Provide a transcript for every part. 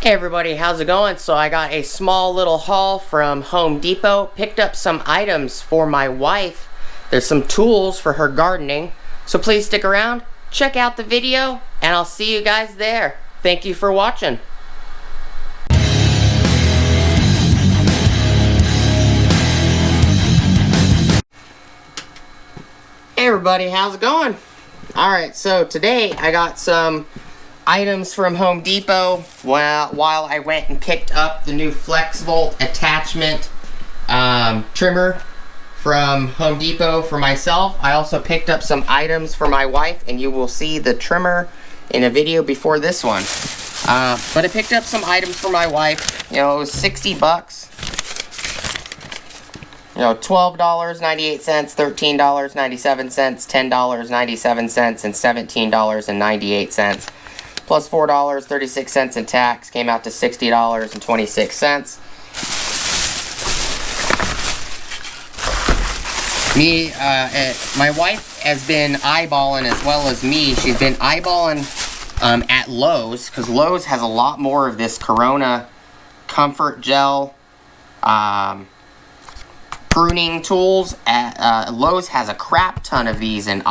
Hey everybody, how's it going? So I got a small little haul from Home Depot. Picked up some items for my wife. There's some tools for her gardening. So please stick around, check out the video, and I'll see you guys there. Thank you for watching. Hey everybody, how's it going? Alright, so today I got some items from Home Depot while I went and picked up the new Flex Volt attachment trimmer from Home Depot for myself. I also picked up some items for my wife, and you will see the trimmer in a video before this one. But I picked up some items for my wife. You know, it was 60 bucks. You know, $12.98, $13.97, $10.97, and $17.98. Plus $4.36 in tax, came out to $60.26. My wife has been eyeballing, as well as me. She's been eyeballing at Lowe's, because Lowe's has a lot more of this Corona comfort gel pruning tools. Lowe's has a crap ton of these in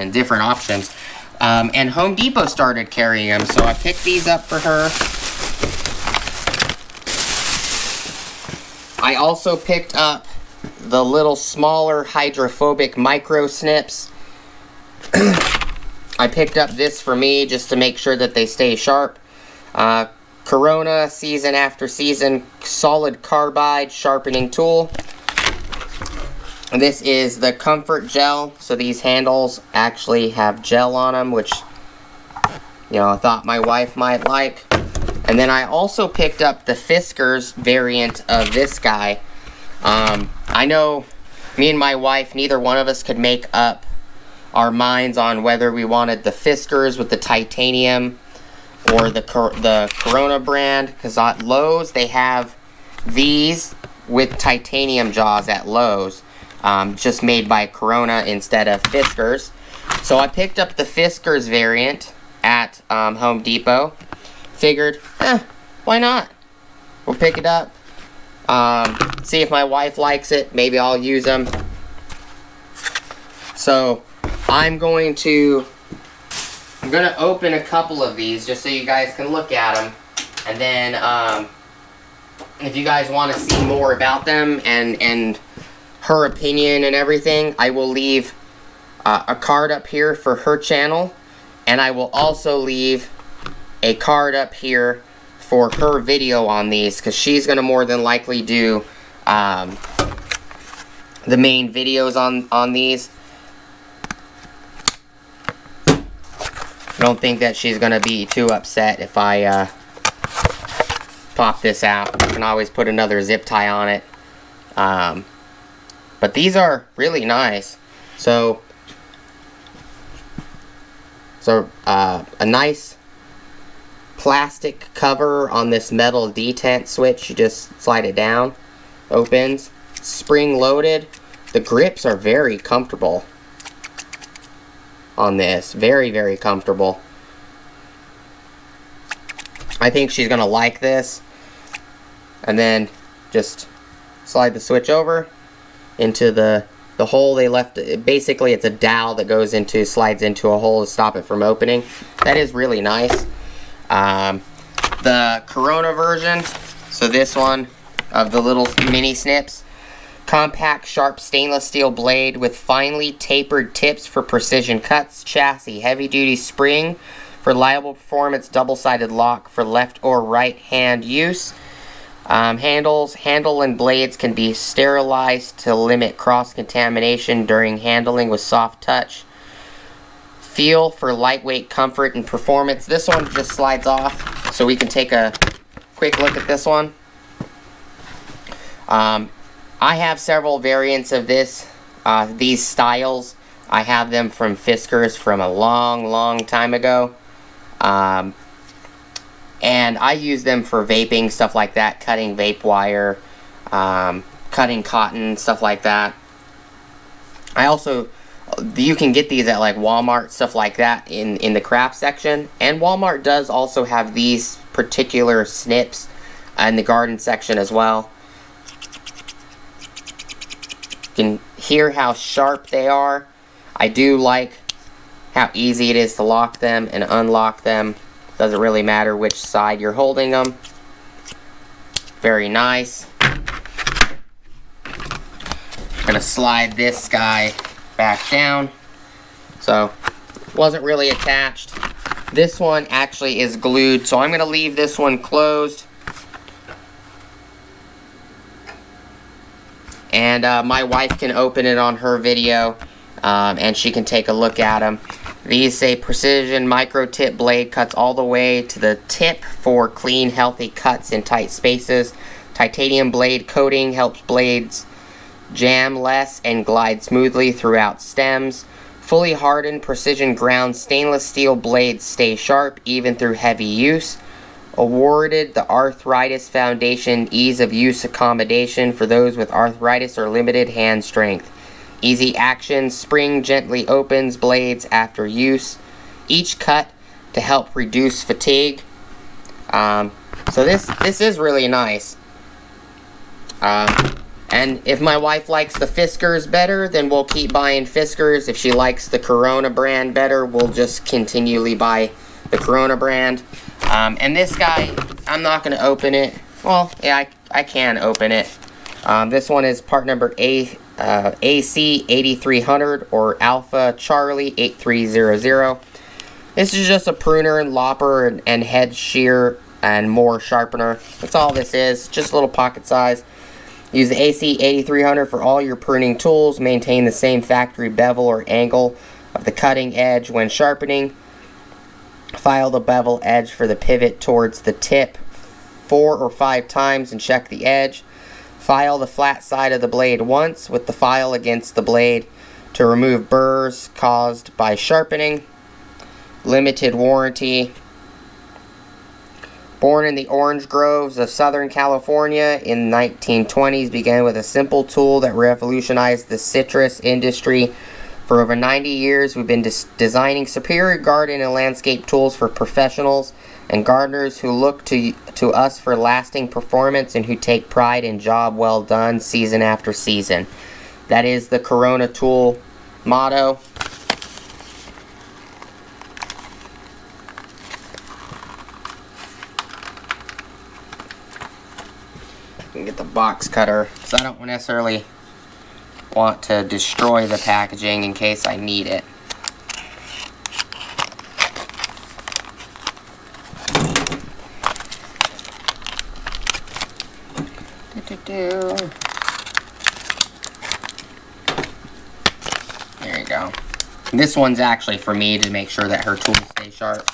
different options. And Home Depot started carrying them, so I picked these up for her. I also picked up the little smaller hydrophobic micro snips. I picked up this for me just to make sure that they stay sharp. Corona season after season solid carbide sharpening tool. This is the comfort gel, so these handles actually have gel on them, which, you know, I thought my wife might like. And then I also picked up the Fiskars variant of this guy. I know me and my wife, neither one of us could make up our minds on whether we wanted the Fiskars with the titanium or the Corona brand, because at Lowe's they have these with titanium jaws at Lowe's. Just made by Corona instead of Fiskars. So I picked up the Fiskars variant at Home Depot. Figured, why not? We'll pick it up. See if my wife likes it. Maybe I'll use them. So I'm gonna open a couple of these just so you guys can look at them. And then if you guys want to see more about them and her opinion and everything, I will leave a card up here for her channel, and I will also leave a card up here for her video on these, because she's going to more than likely do the main videos on these. I don't think that she's going to be too upset if I pop this out. I can always put another zip tie on it. But these are really nice. So a nice plastic cover on this metal detent switch. You just slide it down, opens, spring loaded. The grips are very comfortable on this. Very, very comfortable. I think she's gonna like this. And then just slide the switch over into the hole they left. Basically it's a dowel that slides into a hole to stop it from opening. That is really nice. The Corona version, so this one of the little mini snips, compact sharp stainless steel blade with finely tapered tips for precision cuts, chassis, heavy duty spring for reliable performance, double-sided lock for left or right hand use. Handle and blades can be sterilized to limit cross-contamination during handling with soft touch. Feel for lightweight comfort and performance. This one just slides off, so we can take a quick look at this one. I have several variants of these styles. I have them from Fiskars from a long time ago. And I use them for vaping, stuff like that, cutting vape wire, cutting cotton, stuff like that. You can get these at like Walmart, stuff like that, in the craft section. And Walmart does also have these particular snips in the garden section as well. You can hear how sharp they are. I do like how easy it is to lock them and unlock them. Doesn't really matter which side you're holding them. Very nice. I'm gonna slide this guy back down. So, wasn't really attached. This one actually is glued, so I'm gonna leave this one closed. And my wife can open it on her video, and she can take a look at them. These say precision micro tip blade cuts all the way to the tip for clean, healthy cuts in tight spaces. Titanium blade coating helps blades jam less and glide smoothly throughout stems. Fully hardened precision ground stainless steel blades stay sharp even through heavy use. Awarded the Arthritis Foundation Ease of Use Accommodation for those with arthritis or limited hand strength. Easy action, spring gently opens blades after use. Each cut to help reduce fatigue. So this is really nice. And if my wife likes the Fiskars better, then we'll keep buying Fiskars. If she likes the Corona brand better, we'll just continually buy the Corona brand. And this guy, I'm not going to open it. Well, yeah, I can open it. This one is part number AC 8300 or Alpha Charlie 8300. This is just a pruner and lopper and head shear and more sharpener. That's all this is, just a little pocket size. Use the AC 8300 for all your pruning tools. Maintain the same factory bevel or angle of the cutting edge when sharpening. File the bevel edge for the pivot towards the tip 4 or 5 times and check the edge. File the flat side of the blade once with the file against the blade to remove burrs caused by sharpening. Limited warranty. Born in the orange groves of Southern California in the 1920s, began with a simple tool that revolutionized the citrus industry. For over 90 years, we've been designing superior garden and landscape tools for professionals and gardeners who look to us for lasting performance and who take pride in job well done season after season. That is the Corona tool motto. You can get the box cutter, because I don't necessarily want to destroy the packaging in case I need it. There you go. And this one's actually for me to make sure that her tools stay sharp.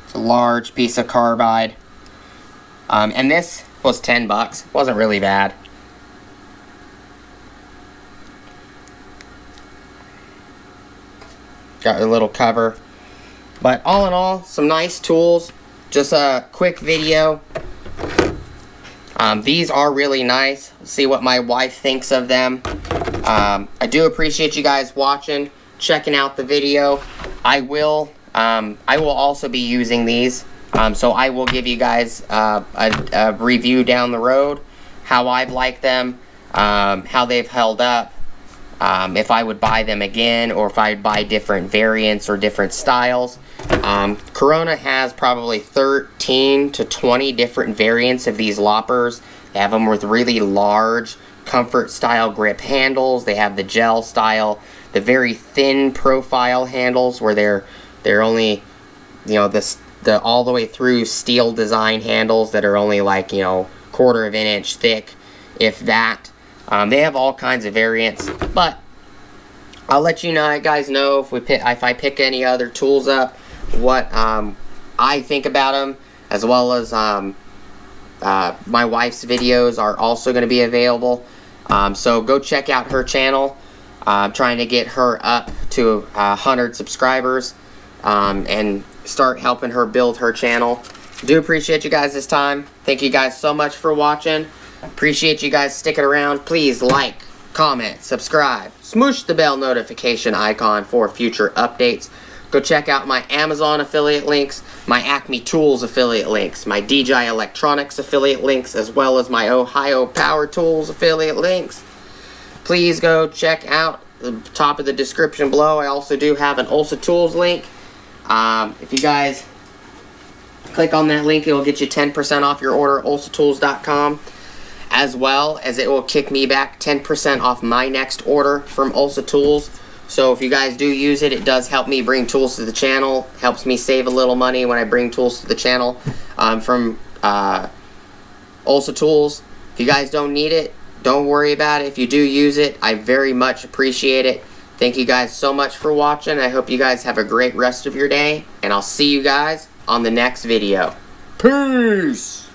It's a large piece of carbide. And this was 10 bucks. Wasn't really bad. Got a little cover. But all in all, some nice tools. Just a quick video. These are really nice. Let's see what my wife thinks of them. I do appreciate you guys watching, checking out the video. I will also be using these. So I will give you guys a review down the road, how I've liked them, how they've held up, if I would buy them again, or if I'd buy different variants or different styles. Corona has probably 13 to 20 different variants of these loppers. They have them with really large comfort style grip handles. They have the gel style, the very thin profile handles where they're only, you know, the all the way through steel design handles that are only like, you know, 1/4 of an inch thick, if that. They have all kinds of variants, but I'll let you guys know if I pick any other tools up, what I think about them, as well as my wife's videos are also going to be available. So go check out her channel. I'm trying to get her up to 100 subscribers and start helping her build her channel. Do appreciate you guys this time. Thank you guys so much for watching. Appreciate you guys sticking around. Please like, comment, subscribe, smoosh the bell notification icon for future updates. Go check out my Amazon affiliate links, my Acme Tools affiliate links, my DJI Electronics affiliate links, as well as my Ohio Power Tools affiliate links. Please go check out the top of the description below. I also do have an Ulsa Tools link. If you guys click on that link, it will get you 10% off your order at ulsatools.com, as well as it will kick me back 10% off my next order from Ulsa Tools. So if you guys do use it, it does help me bring tools to the channel, helps me save a little money when I bring tools to the channel from Ulsa Tools. If you guys don't need it, don't worry about it. If you do use it, I very much appreciate it. Thank you guys so much for watching. I hope you guys have a great rest of your day, and I'll see you guys on the next video. Peace!